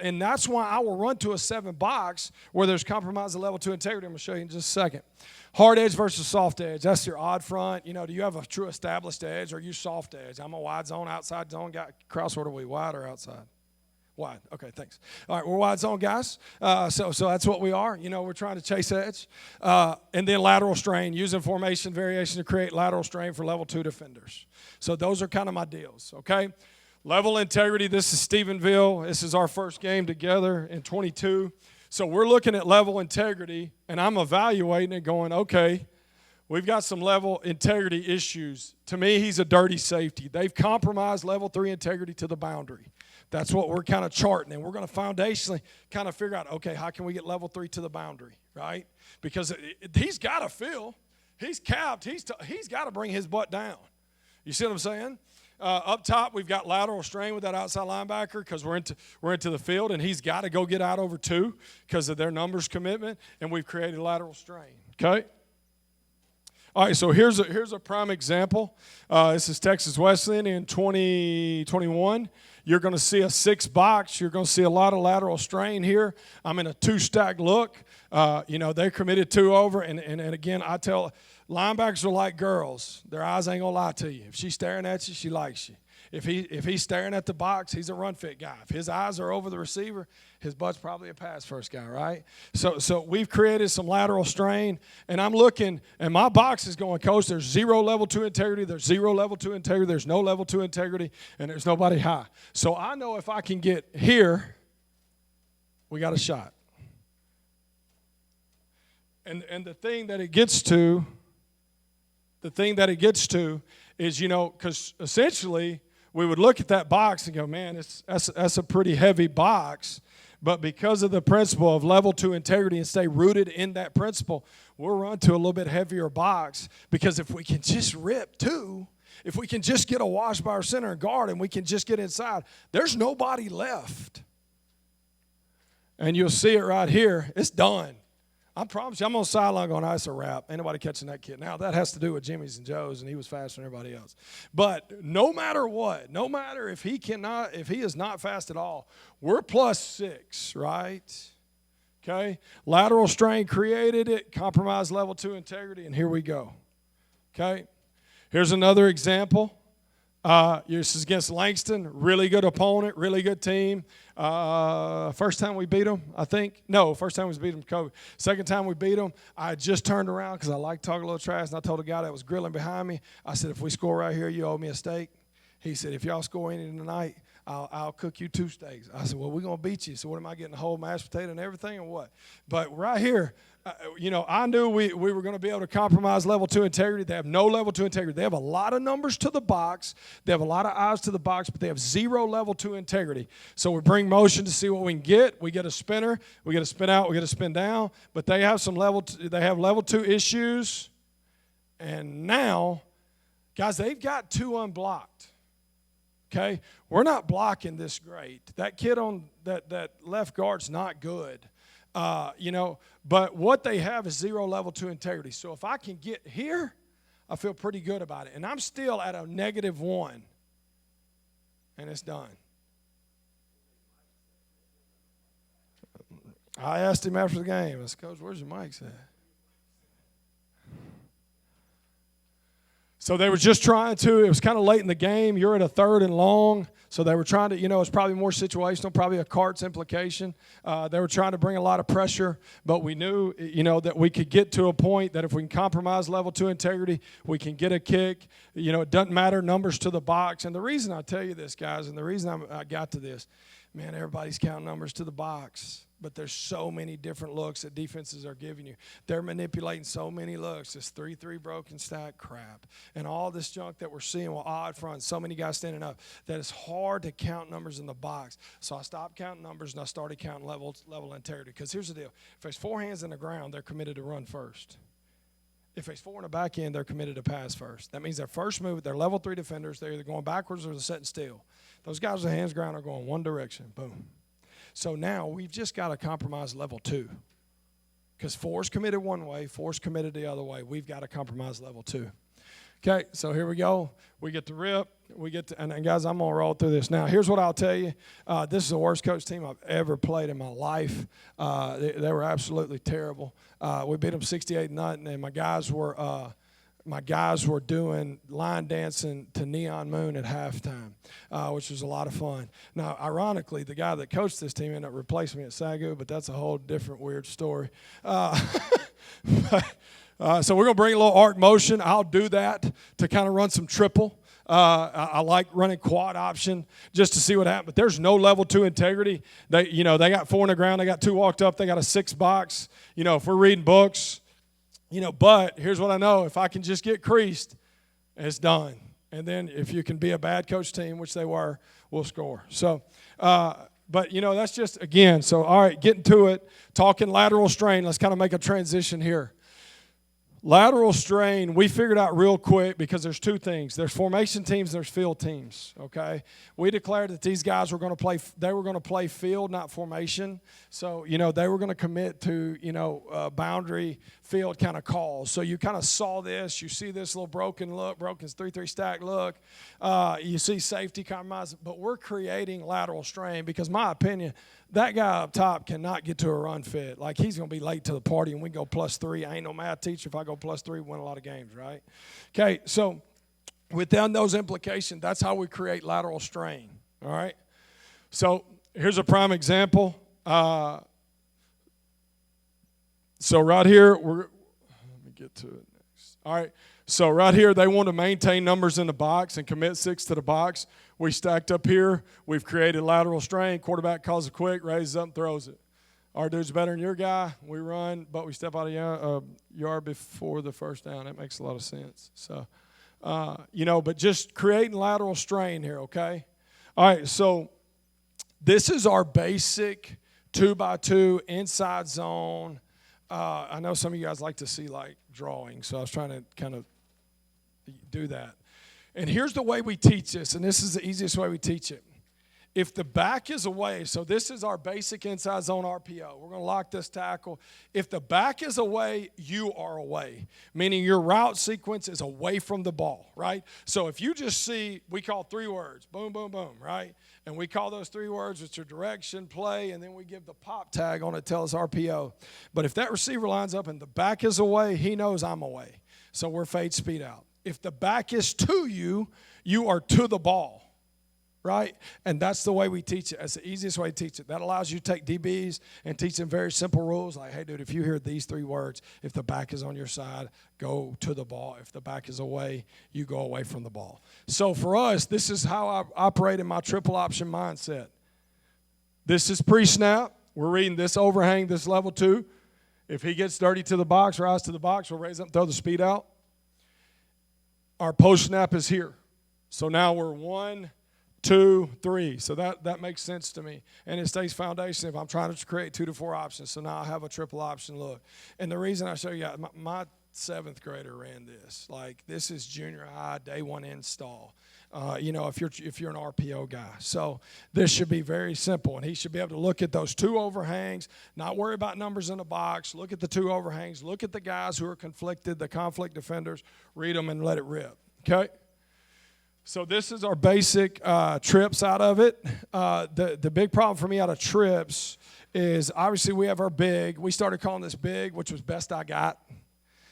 And that's why I will run to a 7 box where there's compromise of level 2 integrity. I'm going to show you in just a second. Hard edge versus soft edge. That's your odd front. Do you have a true established edge or are you soft edge? I'm a wide zone, outside zone guy. Cross, what are we, wide or outside? Wide. Okay, thanks. All right, we're wide zone guys. So that's what we are. We're trying to chase edge. And then lateral strain, using formation variation to create lateral strain for level 2 defenders. So those are kind of my deals, okay? Level integrity, this is Stephenville. This is our first game together in 22. So we're looking at level integrity, and I'm evaluating it going, okay, we've got some level integrity issues. To me, he's a dirty safety. They've compromised level 3 integrity to the boundary. That's what we're kind of charting, and we're going to foundationally kind of figure out, okay, how can we get level 3 to the boundary, right? Because he's got to fill. He's capped. He's got to bring his butt down. You see what I'm saying? Up top, we've got lateral strain with that outside linebacker because we're into the field, and he's got to go get out over 2 because of their numbers commitment, and we've created lateral strain, okay? All right, so here's a prime example. This is Texas Wesleyan in 2021. You're going to see a 6 box. You're going to see a lot of lateral strain here. I'm in a 2-stack look. They're committed 2 over, and again, I tell linebackers are like girls. Their eyes ain't going to lie to you. If she's staring at you, she likes you. If he's staring at the box, he's a run fit guy. If his eyes are over the receiver, his butt's probably a pass first guy, right? So we've created some lateral strain, and I'm looking, and my box is going, Coach, there's 0 level 2 integrity, there's 0 level 2 integrity, there's no level 2 integrity, and there's nobody high. So I know if I can get here, we got a shot. And the thing that it gets to is, because essentially we would look at that box and go, man, that's a pretty heavy box. But because of the principle of level 2 integrity and stay rooted in that principle, we'll run to a little bit heavier box because if we can just rip 2, if we can just get a wash by our center and guard and we can just get inside, there's nobody left. And you'll see it right here. It's done. I promise you, I'm on the sideline going, that's a wrap. Ain't nobody catching that kid. Now, that has to do with Jimmy's and Joe's, and he was faster than everybody else. But no matter what, no matter if he is not fast at all, we're +6, right? Okay? Lateral strain created it, compromised level 2 integrity, and here we go. Okay? Here's another example. This is against Langston, really good opponent, really good team. First time we beat them, I think. No, first time we beat them, Kobe. Second time we beat them, I just turned around because I like talking a little trash, and I told the guy that was grilling behind me, I said, if we score right here, you owe me a steak. He said, if y'all score any tonight, I'll cook you 2 steaks. I said, well, we're going to beat you. So what am I getting, a whole mashed potato and everything or what? But right here, I knew we were going to be able to compromise level 2 integrity. They have no level 2 integrity. They have a lot of numbers to the box. They have a lot of eyes to the box, but they have 0 level 2 integrity. So we bring motion to see what we can get. We get a spinner. We get a spin out. We get a spin down. But they have level 2 issues. And now, guys, they've got 2 unblocked. Okay? We're not blocking this great. That kid on that left guard's not good. But what they have is 0 level 2 integrity. So if I can get here, I feel pretty good about it. And I'm still at a -1. And it's done. I asked him after the game, I said, Coach, where's your mics at? So they were just trying to, it was kind of late in the game. You're at a 3rd and long. So they were trying to, it's probably more situational, probably a Carts implication. They were trying to bring a lot of pressure, but we knew, that we could get to a point that if we can compromise level 2 integrity, we can get a kick. It doesn't matter, numbers to the box. And the reason I tell you this, guys, and the reason I got to this, man, everybody's counting numbers to the box. But there's so many different looks that defenses are giving you. They're manipulating so many looks. This 3-3 broken stack crap. And all this junk that we're seeing with odd fronts, so many guys standing up, that it's hard to count numbers in the box. So I stopped counting numbers and I started counting level integrity. Because here's the deal. If there's 4 hands in the ground, they're committed to run first. If there's 4 in the back end, they're committed to pass first. That means their first move, they're level 3 defenders. They're either going backwards or they're sitting still. Those guys with hands ground are going one direction. Boom. So now we've just got to compromise level 2. Because 4's committed one way, 4's committed the other way. We've got to compromise level 2. Okay, so here we go. We get to rip. And guys, I'm going to roll through this. Now, here's what I'll tell you. This is the worst coach team I've ever played in my life. They were absolutely terrible. We beat them 68-0, and my guys were doing line dancing to Neon Moon at halftime, which was a lot of fun. Now, ironically, the guy that coached this team ended up replacing me at Sagu, but that's a whole different weird story. So we're going to bring a little arc motion. I'll do that to kind of run some triple. I like running quad option just to see what happens. But there's no level 2 integrity. They got 4 in the ground. They got 2 walked up. They got a 6 box. If we're reading books, but here's what I know. If I can just get creased, it's done. And then if you can be a bad coach team, which they were, we'll score. So, but, that's just, again, so, all right, getting to it, talking lateral strain. Let's kind of make a transition here. Lateral strain, we figured out real quick because there's 2 things. There's formation teams, there's field teams, okay? We declared that these guys were going to play field, not formation. So, they were going to commit to, boundary field kind of calls. So you kind of saw this. You see this little broken 3-3 stack look. You see safety compromise. But we're creating lateral strain because, my opinion, that guy up top cannot get to a run fit. Like, he's going to be late to the party, and we go +3. I ain't no math teacher. If I go +3, we win a lot of games, right? Okay, so within those implications, that's how we create lateral strain, all right? So here's a prime example. So right here, let me get to it next. All right, so right here, they want to maintain numbers in the box and commit 6 to the box. We stacked up here. We've created lateral strain. Quarterback calls it quick, raises up and throws it. Our dude's better than your guy. We run, but we step out of yard before the first down. That makes a lot of sense. So, but just creating lateral strain here, okay? All right, so this is our basic 2x2 inside zone. I know some of you guys like to see, drawings, so I was trying to kind of do that. And here's the way we teach this, and this is the easiest way we teach it. If the back is away, so this is our basic inside zone RPO. We're going to lock this tackle. If the back is away, you are away, meaning your route sequence is away from the ball, right? So if you just see, we call 3 words, boom, boom, boom, right? And we call those 3 words, it's your direction, play, and then we give the pop tag on it, tell us RPO. But if that receiver lines up and the back is away, he knows I'm away. So we're fade speed out. If the back is to you, you are to the ball. Right? And that's the way we teach it. That's the easiest way to teach it. That allows you to take DBs and teach them very simple rules like, hey, dude, if you hear these 3 words, if the back is on your side, go to the ball. If the back is away, you go away from the ball. So for us, this is how I operate in my triple option mindset. This is pre-snap. We're reading this overhang, this level 2. If he gets dirty to the box, rise to the box, we'll raise up and throw the speed out. Our post-snap is here. So now we're 1, 2, 3. So that makes sense to me. And it stays foundation if I'm trying to create 2 to 4 options. So now I have a triple option look. And the reason I show you, my 7th grader ran this. Like, this is junior high, day 1 install. If you're an RPO guy. So this should be very simple. And he should be able to look at those 2 overhangs, not worry about numbers in the box, look at the 2 overhangs, look at the guys who are conflicted, the conflict defenders, read them and let it rip. Okay? So this is our basic trips out of it. The big problem for me out of trips is obviously we have our big. We started calling this big, which was best I got.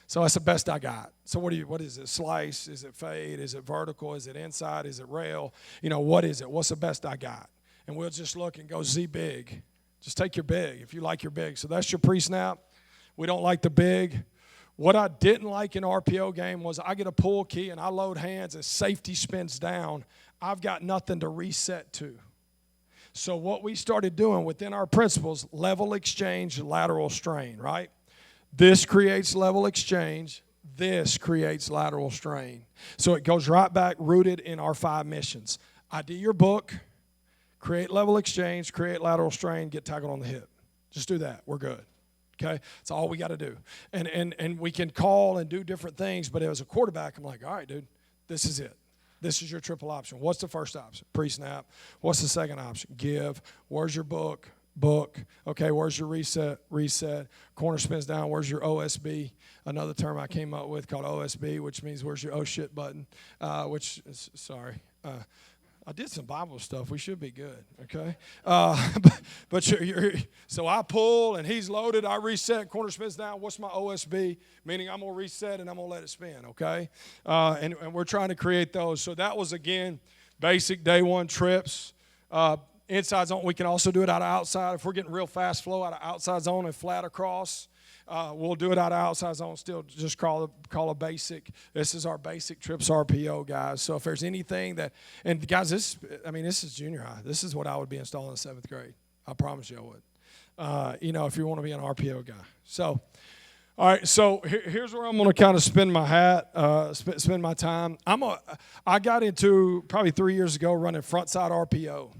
So that's the best I got. So what is it? Slice? Is it fade? Is it vertical? Is it inside? Is it rail? What is it? What's the best I got? And we'll just look and go Z big. Just take your big if you like your big. So that's your pre-snap. We don't like the big. What I didn't like in RPO game was I get a pull key and I load hands as safety spins down. I've got nothing to reset to. So what we started doing within our principles, level exchange, lateral strain, right? This creates level exchange. This creates lateral strain. So it goes right back rooted in our 5 missions. ID your book, create level exchange, create lateral strain, get tackled on the hip. Just do that. We're good. Okay? That's all we got to do. And we can call and do different things, but as a quarterback, I'm like, all right, dude, this is it. This is your triple option. What's the first option? Pre-snap. What's the second option? Give. Where's your book? Book. Okay, where's your reset? Reset. Corner spins down. Where's your OSB? Another term I came up with called OSB, which means where's your oh shit button, which is, sorry. I did some Bible stuff. We should be good, okay? But so I pull, and he's loaded. I reset. Corner spins down. What's my OSB? Meaning I'm going to reset, and I'm going to let it spin, okay? And we're trying to create those. So that was, again, basic day one trips. Inside zone, we can also do it out of outside. If we're getting real fast flow out of outside zone and flat across, we'll do it out of outside zone still. Just call a basic. This is our basic trips RPO, guys. So if there's anything that, and guys, this is junior high. This is what I would be installing in 7th grade. I promise you I would. If you want to be an RPO guy. So, all right, so here's where I'm going to kind of spend my hat, spend my time. I got into probably 3 years ago running front side RPO.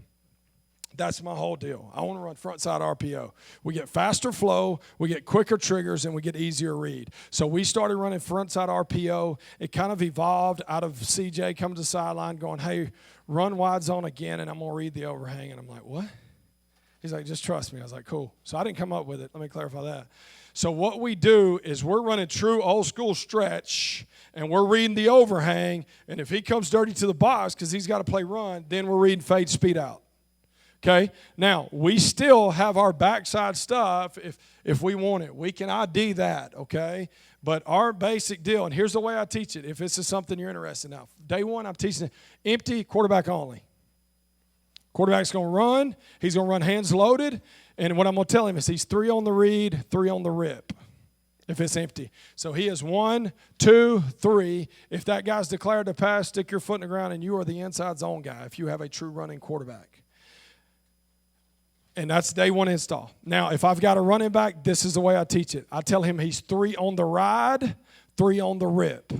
That's my whole deal. I want to run front side RPO. We get faster flow, we get quicker triggers, and we get easier read. So we started running front side RPO. It kind of evolved out of CJ coming to the sideline going, hey, run wide zone again, and I'm going to read the overhang. And I'm like, what? He's like, just trust me. I was like, cool. So I didn't come up with it. Let me clarify that. So what we do is we're running true old school stretch, and we're reading the overhang. And if he comes dirty to the box because he's got to play run, then we're reading fade speed out. Okay, now we still have our backside stuff if we want it. We can ID that, okay? But our basic deal, and here's the way I teach it, if this is something you're interested in. Now, day one, I'm teaching empty, quarterback only. Quarterback's going to run. He's going to run hands loaded. And what I'm going to tell him is he's 3 on the read, 3 on the rip if it's empty. So he is 1, 2, 3. If that guy's declared to pass, stick your foot in the ground, and you are the inside zone guy if you have a true running quarterback. And that's day one install. Now, if I've got a running back, this is the way I teach it. I tell him he's 3 on the ride, 3 on the rip.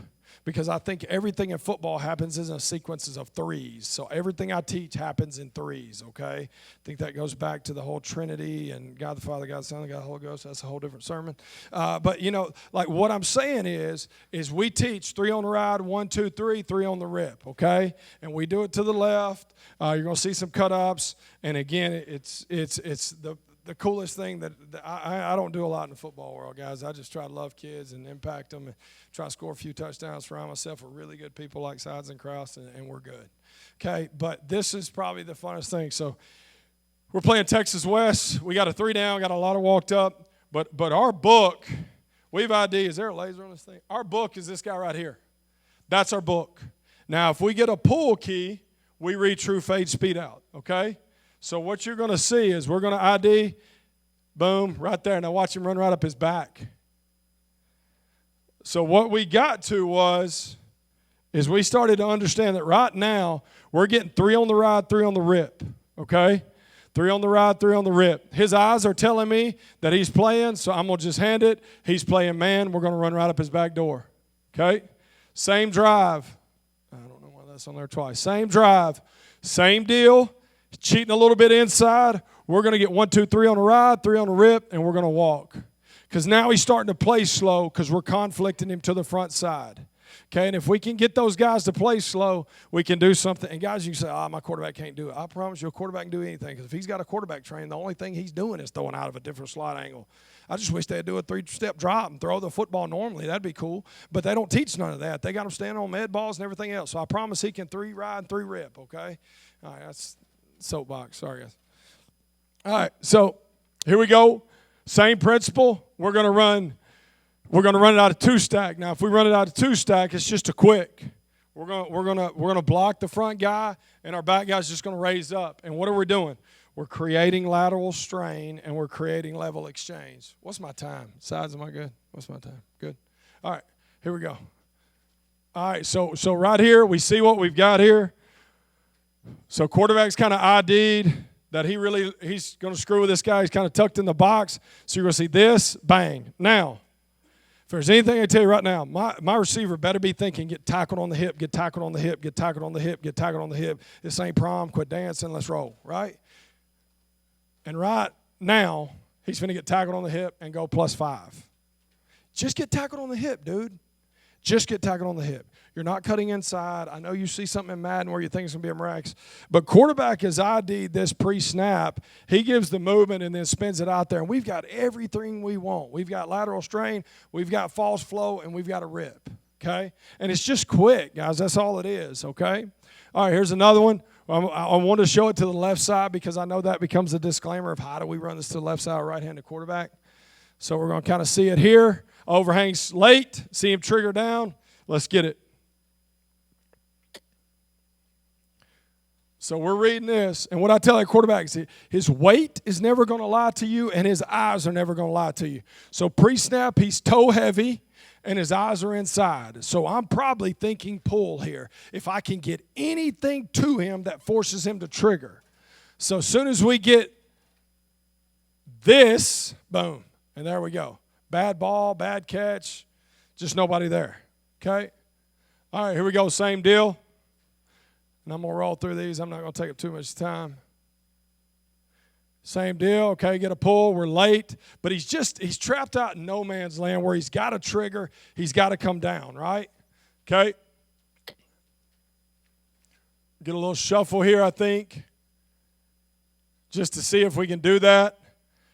Because I think everything in football happens in sequences of 3s. So everything I teach happens in 3s, okay? I think that goes back to the whole Trinity and God the Father, God the Son, God the Holy Ghost. That's a whole different sermon. But, like what I'm saying is we teach 3 on the ride, 1, 2, 3, 3 on the rip, okay? And we do it to the left. You're going to see some cut-ups. And, again, it's the coolest thing that I don't do a lot in the football world, guys. I just try to love kids and impact them and try to score a few touchdowns, surround myself with really good people like Sides and Krause, and we're good. Okay, but this is probably the funnest thing. So we're playing Texas West. We got a 3 down, got a lot of walked up. But our book, we've ID. Is there a laser on this thing? Our book is this guy right here. That's our book. Now, if we get a pull key, we read true fade speed out, okay? So what you're going to see is we're going to ID, boom, right there. Now watch him run right up his back. So what we got to is we started to understand that right now we're getting 3 on the ride, 3 on the rip, okay? 3 on the ride, 3 on the rip. His eyes are telling me that he's playing, so I'm going to just hand it. He's playing man. We're going to run right up his back door, okay? Same drive. I don't know why that's on there twice. Same drive, same deal. Cheating a little bit inside. We're going to get 1, 2, 3 on the ride, 3 on the rip, and we're going to walk. Because now he's starting to play slow because we're conflicting him to the front side. Okay, and if we can get those guys to play slow, we can do something. And guys, you say, my quarterback can't do it. I promise you a quarterback can do anything. Because if he's got a quarterback train, the only thing he's doing is throwing out of a different slot angle. I just wish they'd do a 3-step drop and throw the football normally. That'd be cool. But they don't teach none of that. They got him standing on med balls and everything else. So I promise he can 3 ride and 3 rip, okay? All right, that's soapbox. Sorry, guys. All right, so Here we go. Same principle. We're going to run it out of two stack. Now, if we run it out of two stack, it's just a quick. We're going to block the front guy, and our back guy's just going to raise up. And what are we doing? We're creating lateral strain, and we're creating level exchange. What's my time? Sides, am I good? What's my time? Good. All right, here we go. All right, so right here, we see what we've got here. So quarterback's kind of ID'd that he's going to screw with this guy. He's kind of tucked in the box. So you're going to see this, bang. Now, if there's anything I tell you right now, my receiver better be thinking, get tackled on the hip, get tackled on the hip, get tackled on the hip, get tackled on the hip. This ain't prom, quit dancing, let's roll, right? And right now, he's going to get tackled on the hip and go +5. Just get tackled on the hip, dude. Just get tackled on the hip. You're not cutting inside. I know you see something in Madden where you think it's going to be a miraculous. But quarterback is ID'd this pre-snap. He gives the movement and then spins it out there. And we've got everything we want. We've got lateral strain, we've got false flow, and we've got a rip, okay? And it's just quick, guys. That's all it is, okay? All right, here's another one. I want to show it to the left side because I know that becomes a disclaimer of how do we run this to the left side or right-handed quarterback. So we're going to kind of see it here. Overhangs late. See him trigger down. Let's get it. So we're reading this, and what I tell our quarterback is his weight is never going to lie to you, and his eyes are never going to lie to you. So pre-snap, he's toe heavy, and his eyes are inside. So I'm probably thinking pull here. If I can get anything to him that forces him to trigger. So as soon as we get this, boom, and there we go. Bad ball, bad catch, just nobody there, okay? All right, here we go, same deal. And I'm going to roll through these. I'm not going to take up too much time. Same deal, okay, get a pull. We're late. But he's trapped out in no man's land where he's got a trigger. He's got to come down, right? Okay. Get a little shuffle here, I think, just to see if we can do that.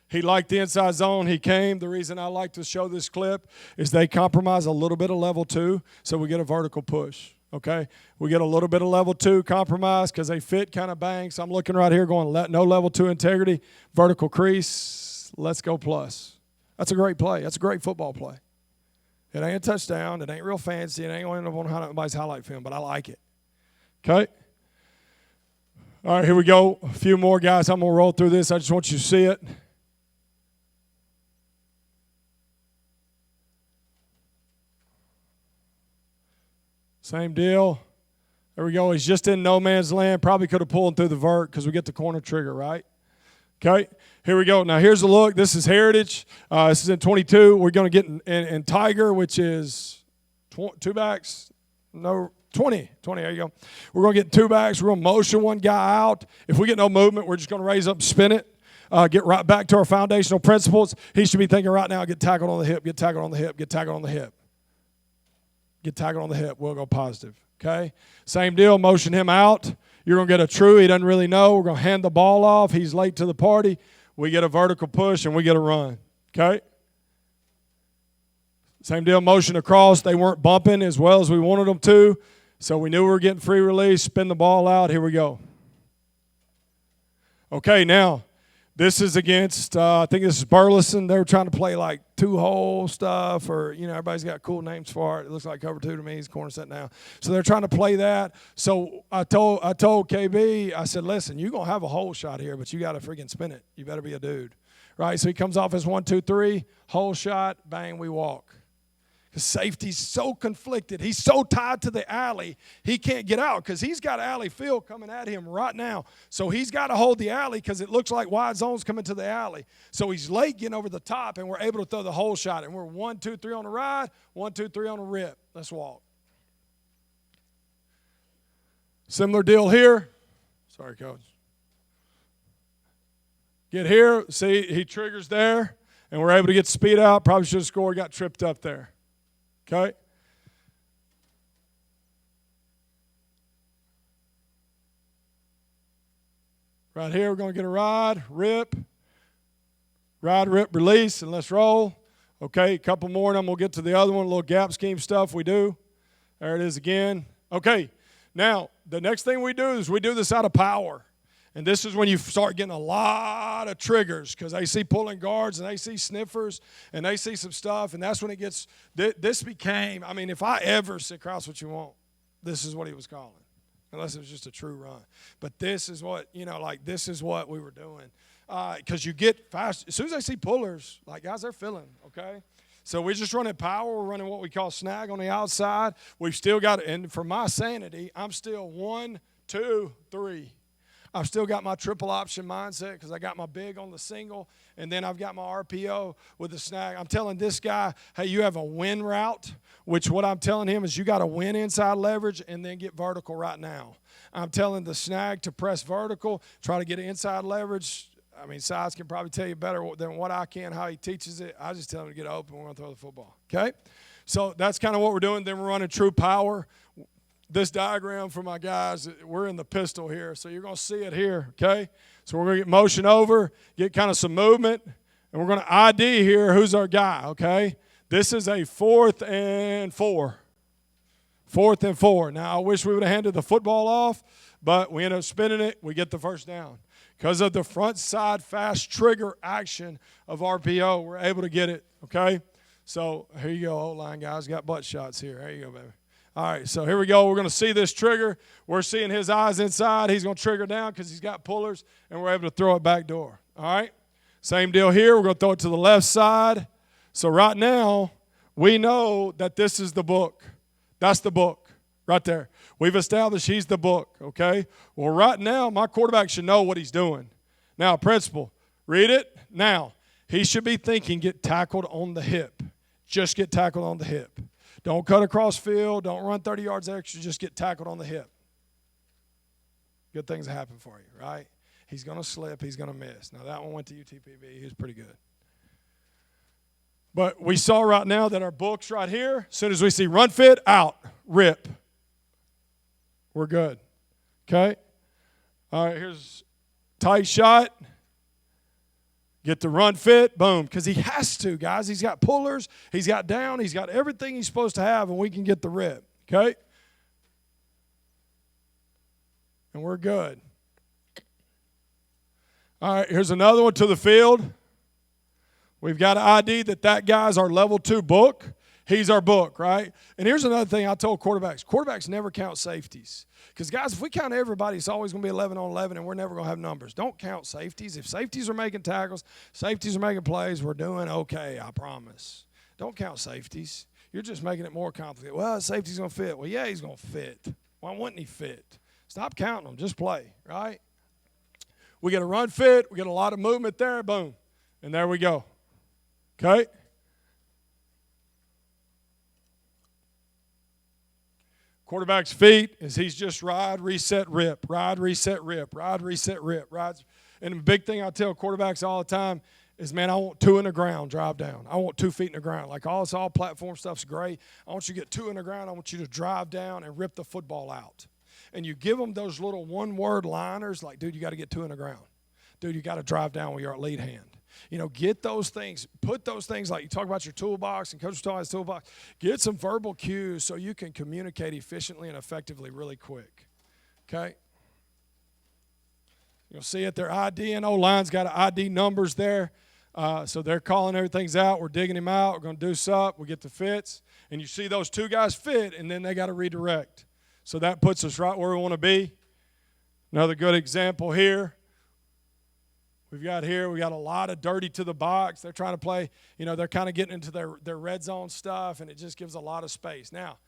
He liked the inside zone. He came. The reason I like to show this clip is they compromise a little bit of level 2, so we get a vertical push. Okay, we get a little bit of level 2 compromise because they fit kind of bang. So I'm looking right here going, no level 2 integrity, vertical crease, let's go plus. That's a great play. That's a great football play. It ain't a touchdown. It ain't real fancy. It ain't going to end up on anybody's highlight film, but I like it. Okay. All right, here we go. A few more, guys. I'm going to roll through this. I just want you to see it. Same deal. There we go. He's just in no man's land. Probably could have pulled him through the vert because we get the corner trigger, right? Okay. Here we go. Now, here's a look. This is Heritage. This is in 22. We're going to get in Tiger, which is two backs. No, 20. There you go. We're going to get two backs. We're going to motion one guy out. If we get no movement, we're just going to raise up and spin it. Get right back to our foundational principles. He should be thinking right now, get tackled on the hip, get tackled on the hip, get tackled on the hip. Get tackled on the hip. We'll go positive. Okay? Same deal. Motion him out. You're going to get a true. He doesn't really know. We're going to hand the ball off. He's late to the party. We get a vertical push, and we get a run. Okay? Same deal. Motion across. They weren't bumping as well as we wanted them to, so we knew we were getting free release. Spin the ball out. Here we go. Okay, now, this is against, I think this is Burleson. They were trying to play like two-hole stuff or, everybody's got cool names for it. It looks like cover 2 to me. He's corner set now. So they're trying to play that. So I told KB, I said, listen, you're going to have a hole shot here, but you got to freaking spin it. You better be a dude. Right? So he comes off as 1, 2, 3, hole shot, bang, we walk. Because safety's so conflicted. He's so tied to the alley, he can't get out because he's got alley field coming at him right now. So he's got to hold the alley because it looks like wide zone's coming to the alley. So he's late getting over the top, and we're able to throw the hole shot. And we're 1, 2, 3 on the ride, 1, 2, 3 on the rip. Let's walk. Similar deal here. Sorry, Coach. Get here. See, he triggers there, and we're able to get speed out. Probably should have scored, got tripped up there. Okay? Right here, we're going to get a ride, rip, release, and let's roll. Okay, a couple more, and I'm going to get to the other one, a little gap scheme stuff we do. There it is again. Okay, now, the next thing we do is we do this out of power. And this is when you start getting a lot of triggers because they see pulling guards and they see sniffers and they see some stuff. And that's when it gets, this became, I mean, if I ever said, Krause, what you want, this is what he was calling. Unless it was just a true run. But this is what, this is what we were doing. Because you get fast. As soon as they see pullers, guys, they're filling, okay? So we're just running power. We're running what we call snag on the outside. We've still got, and for my sanity, I'm still 1, 2, 3. I've still got my triple option mindset because I got my big on the single, and then I've got my RPO with the snag. I'm telling this guy, hey, you have a win route, which what I'm telling him is you got to win inside leverage and then get vertical right now. I'm telling the snag to press vertical, try to get inside leverage. I mean, Sides can probably tell you better than what I can how he teaches it. I just tell him to get open. We're going to throw the football, okay? So that's kind of what we're doing. Then we're running true power. This diagram for my guys, we're in the pistol here, so you're going to see it here, okay? So we're going to get motion over, get kind of some movement, and we're going to ID here who's our guy, okay? This is a 4th and 4. 4th and 4. Now, I wish we would have handed the football off, but we end up spinning it. We get the first down. Because of the front side fast trigger action of RPO, we're able to get it, okay? So here you go, O-line guys. Got butt shots here. There you go, baby. All right, so here we go. We're going to see this trigger. We're seeing his eyes inside. He's going to trigger down because he's got pullers, and we're able to throw it back door. All right? Same deal here. We're going to throw it to the left side. So right now, we know that this is the book. That's the book right there. We've established he's the book, okay? Well, right now, my quarterback should know what he's doing. Now, principal, read it. Now, he should be thinking get tackled on the hip. Just get tackled on the hip. Don't cut across field. Don't run 30 yards extra. Just get tackled on the hip. Good things happen for you, right? He's going to slip. He's going to miss. Now, that one went to UTPB. He was pretty good. But we saw right now that our book's right here. As soon as we see run fit, out, rip. We're good. Okay? All right, here's tight shot. Get the run fit, boom. Because he has to, guys. He's got pullers. He's got down. He's got everything he's supposed to have, and we can get the rip. Okay? And we're good. All right, here's another one to the field. We've got to ID that guy's our level 2 book. He's our book, right? And here's another thing I told quarterbacks. Quarterbacks never count safeties. Because, guys, if we count everybody, it's always going to be 11 on 11, and we're never going to have numbers. Don't count safeties. If safeties are making tackles, safeties are making plays, we're doing okay, I promise. Don't count safeties. You're just making it more complicated. Well, safety's going to fit. Well, yeah, he's going to fit. Why wouldn't he fit? Stop counting them. Just play, right? We get a run fit. We get a lot of movement there. Boom. And there we go. Okay? Quarterback's feet is he's just ride, reset, rip, ride, reset, rip, ride, reset, rip, rides. And the big thing I tell quarterbacks all the time is, man, I want 2 in the ground, drive down. I want 2 feet in the ground. Like all platform stuff's great. I want you to get 2 in the ground. I want you to drive down and rip the football out. And you give them those little one-word liners like, dude, you got to get 2 in the ground. Dude, you got to drive down when you're at lead hand. Get those things. Put those things like you talk about your toolbox and Coach was talking about his toolbox. Get some verbal cues so you can communicate efficiently and effectively really quick. Okay? You'll see it. Their ID and O-line's got an ID numbers there. So they're calling everything's out. We're digging him out. We're going to deuce up. We get the fits. And you see those 2 guys fit, and then they got to redirect. So that puts us right where we want to be. Another good example here. We got a lot of dirty to the box. They're trying to play, they're kind of getting into their red zone stuff, and it just gives a lot of space. Now,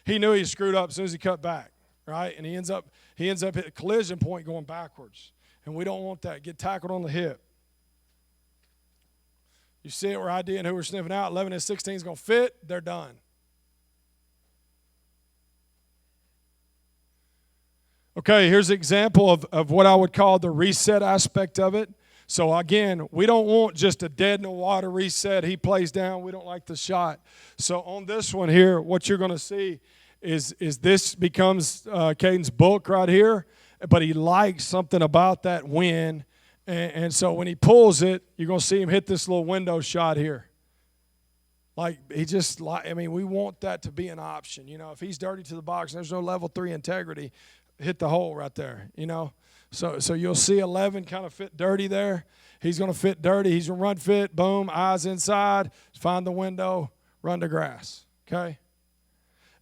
he knew he screwed up as soon as he cut back, right? And he ends up at a collision point going backwards. And we don't want that. Get tackled on the hip. You see it, we're IDing who we're sniffing out. 11 and 16 is going to fit. They're done. Okay, here's an example of what I would call the reset aspect of it. So, again, we don't want just a dead-in-the-water reset. He plays down. We don't like the shot. So, on this one here, what you're going to see is this becomes Caden's book right here, but he likes something about that win. And so when he pulls it, you're going to see him hit this little window shot here. We want that to be an option. If he's dirty to the box and there's no level 3 integrity, hit the hole right there, So you'll see 11 kind of fit dirty there. He's going to fit dirty. He's going to run fit. Boom, eyes inside. Find the window. Run to grass. Okay?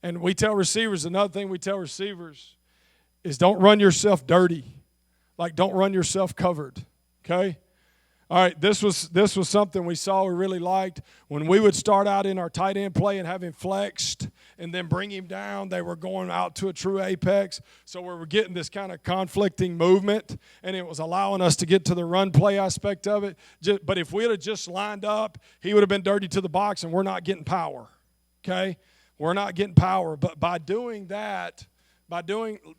And we tell receivers, another thing we tell receivers is don't run yourself dirty. Like, don't run yourself covered. Okay? All right, this was something we saw we really liked. When we would start out in our tight end play and have him flexed and then bring him down, they were going out to a true apex. So we were getting this kind of conflicting movement, and it was allowing us to get to the run play aspect of it. But if we had just lined up, he would have been dirty to the box, and we're not getting power. Okay? We're not getting power. But by doing that,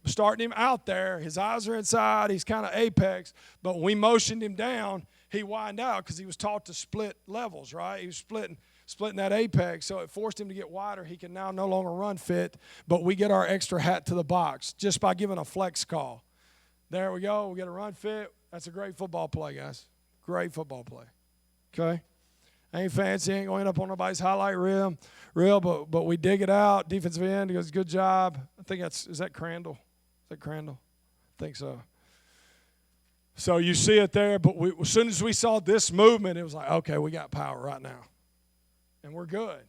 starting him out there, his eyes are inside, he's kind of apex, but when we motioned him down, he widened out because he was taught to split levels, right? He was splitting that apex, so it forced him to get wider. He can now no longer run fit, but we get our extra hat to the box just by giving a flex call. There we go. We get a run fit. That's a great football play, guys. Great football play. Okay? Ain't fancy. Ain't going to end up on nobody's highlight reel, but we dig it out. Defensive end, he goes, good job. I think is that Crandall? Is that Crandall? I think so. So you see it there, but as soon as we saw this movement, it was like, okay, we got power right now. And we're good.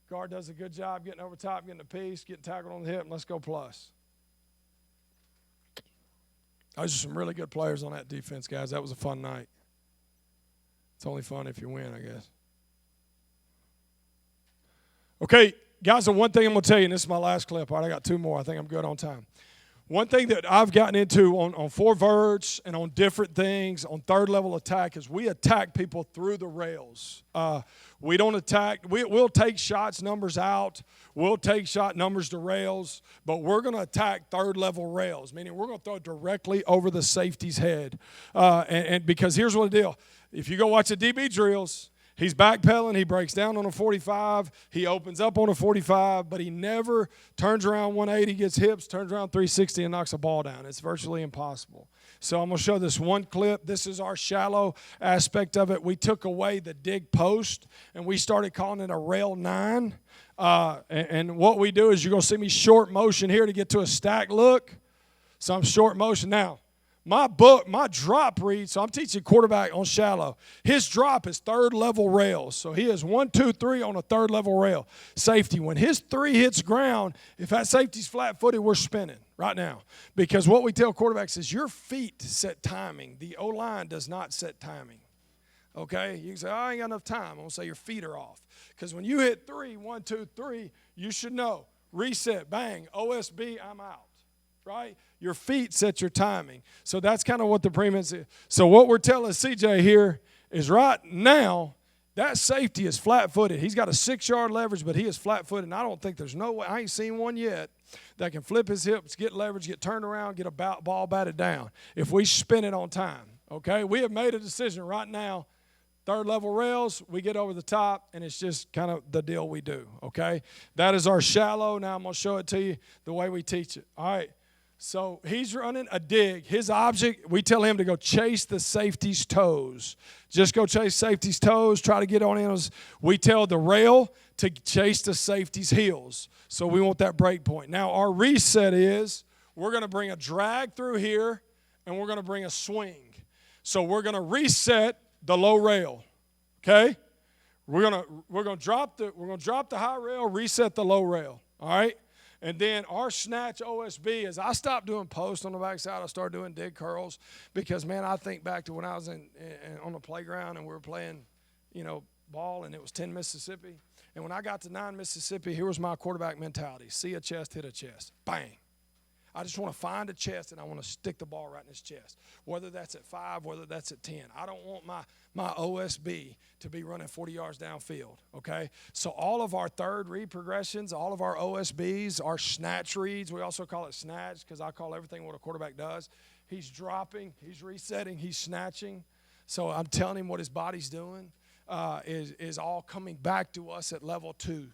Guard does a good job getting over top, getting a piece, getting tackled on the hip, and let's go plus. Those are some really good players on that defense, guys. That was a fun night. It's only fun if you win, I guess. Okay, guys, the one thing I'm going to tell you, and this is my last clip. All right, I got two more. I think I'm good on time. One thing that I've gotten into on Four Verts and on different things, on third level attack, is we attack people through the rails. We don't attack. We'll take shots numbers out. We'll take shot numbers to rails, but we're going to attack third level rails, meaning we're going to throw it directly over the safety's head. And because here's what the deal. If you go watch the DB drills, he's backpedaling, he breaks down on a 45, he opens up on a 45, but he never turns around 180, gets hips, turns around 360, and knocks a ball down. It's virtually impossible. So I'm going to show this one clip. This is our shallow aspect of it. We took away the dig post, and we started calling it a rail 9. And what we do is you're going to see me short motion here to get to a stack look. So I'm short motion. Now, my drop read, so I'm teaching quarterback on shallow. His drop is third level rails. So he is 1, 2, 3 on a third level rail. Safety, when his 3 hits ground, if that safety's flat footed, we're spinning right now. Because what we tell quarterbacks is your feet set timing. The O-line does not set timing. Okay? You can say, I ain't got enough time. I'm going to say your feet are off. Because when you hit 3, 1, 2, 3, you should know. Reset, bang, OSB, I'm out. Right? Your feet set your timing. So that's kind of what the premiums is. So what we're telling CJ here is right now, that safety is flat-footed. He's got a 6-yard leverage, but he is flat-footed. And I don't think there's no way, I ain't seen one yet, that can flip his hips, get leverage, get turned around, get a ball batted down if we spin it on time. Okay? We have made a decision right now. Third level rails, we get over the top, and it's just kind of the deal we do. Okay? That is our shallow. Now I'm going to show it to you the way we teach it. All right. So he's running a dig. His object, we tell him to go chase the safety's toes. Just go chase safety's toes, try to get on him. We tell the rail to chase the safety's heels. So we want that break point. Now our reset is we're going to bring a drag through here, and we're going to bring a swing. So we're going to reset the low rail. Okay? We're going to drop the high rail, reset the low rail. All right? And then our snatch OSB is I stopped doing post on the backside. I started doing dig curls because, man, I think back to when I was on the playground and we were playing, ball, and it was 10 Mississippi. And when I got to 9 Mississippi, here was my quarterback mentality. See a chest, hit a chest. Bang. I just want to find a chest, and I want to stick the ball right in his chest, whether that's at 5, whether that's at 10. I don't want my OSB to be running 40 yards downfield, okay? So all of our third read progressions, all of our OSBs, our snatch reads, we also call it snatch because I call everything what a quarterback does. He's dropping, he's resetting, he's snatching. So I'm telling him what his body's doing is all coming back to us at level 2.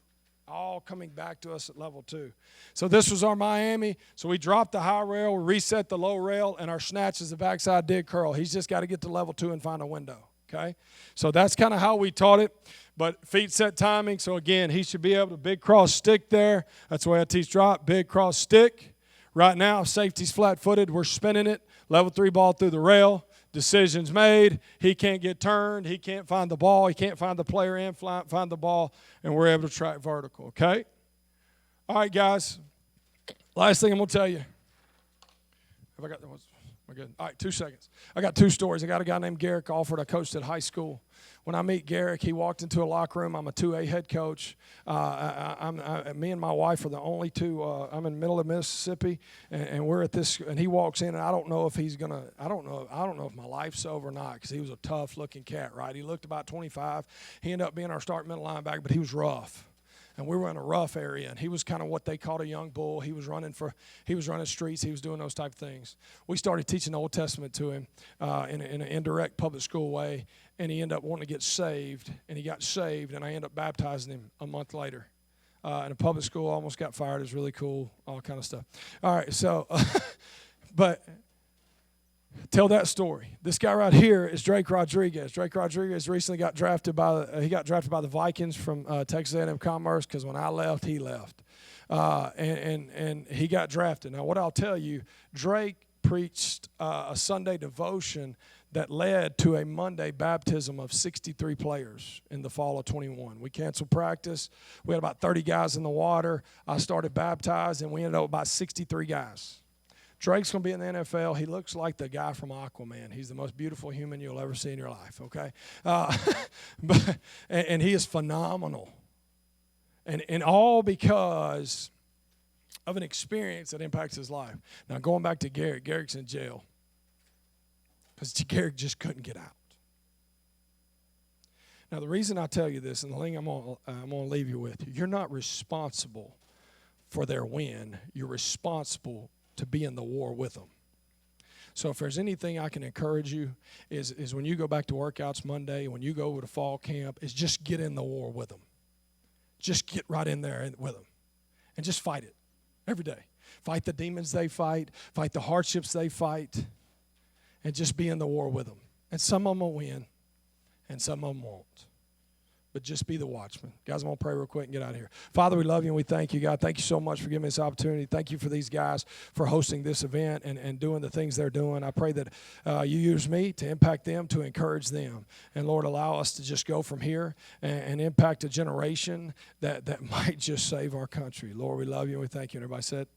All coming back to us at level 2. So this was our Miami. So we dropped the high rail, reset the low rail, and our snatch is the backside dig curl. He's just got to get to level 2 and find a window, okay? So that's kind of how we taught it. But feet set timing. So, again, he should be able to big cross stick there. That's the way I teach drop. Big cross stick. Right now, safety's flat-footed. We're spinning it. Level 3 ball through the rail. Decisions made. He can't get turned. He can't find the ball. He can't find the player and find the ball, and we're able to track vertical, okay? All right, guys. Last thing I'm going to tell you. Have I got that? Am I good? All right, 2 seconds. I got 2 stories. I got a guy named Garrick Alford. I coached at high school. When I meet Garrick, he walked into a locker room. I'm a 2A head coach. Me and my wife are the only two. I'm in the middle of Mississippi, and we're at this. And he walks in, and I don't know if he's gonna. I don't know if my life's over or not, because he was a tough-looking cat. Right? He looked about 25. He ended up being our starting middle linebacker, but he was rough. And we were in a rough area, and he was kind of what they called a young bull. He was running streets. He was doing those type of things. We started teaching the Old Testament to him in an indirect public school way, and he ended up wanting to get saved, and he got saved, and I ended up baptizing him a month later. In a public school, almost got fired. It was really cool, all kind of stuff. All right, so, but tell that story. This guy right here is Drake Rodriguez. Drake Rodriguez recently got drafted by the Vikings from Texas A&M Commerce, because when I left, he left, and he got drafted. Now, what I'll tell you, Drake preached a Sunday devotion that led to a Monday baptism of 63 players in the fall of 21. We canceled practice. We had about 30 guys in the water. I started baptized, and we ended up with about 63 guys. Drake's going to be in the NFL. He looks like the guy from Aquaman. He's the most beautiful human you'll ever see in your life, okay? And he is phenomenal. And all because of an experience that impacts his life. Now, going back to Garrick. Garrick's in jail because Garrick just couldn't get out. Now, the reason I tell you this, and the thing I'm going to leave you with, you're not responsible for their win. You're responsible to be in the war with them. So if there's anything I can encourage you is when you go back to workouts Monday, when you go to fall camp, is just get in the war with them. Just get right in there with them and just fight it every day. Fight the demons they fight the hardships they fight, and just be in the war with them. And some of them will win, and some of them won't. But just be the watchman. Guys, I'm going to pray real quick and get out of here. Father, we love you and we thank you, God. Thank you so much for giving me this opportunity. Thank you for these guys for hosting this event and doing the things they're doing. I pray that you use me to impact them, to encourage them. And, Lord, allow us to just go from here and impact a generation that might just save our country. Lord, we love you and we thank you. And everybody said,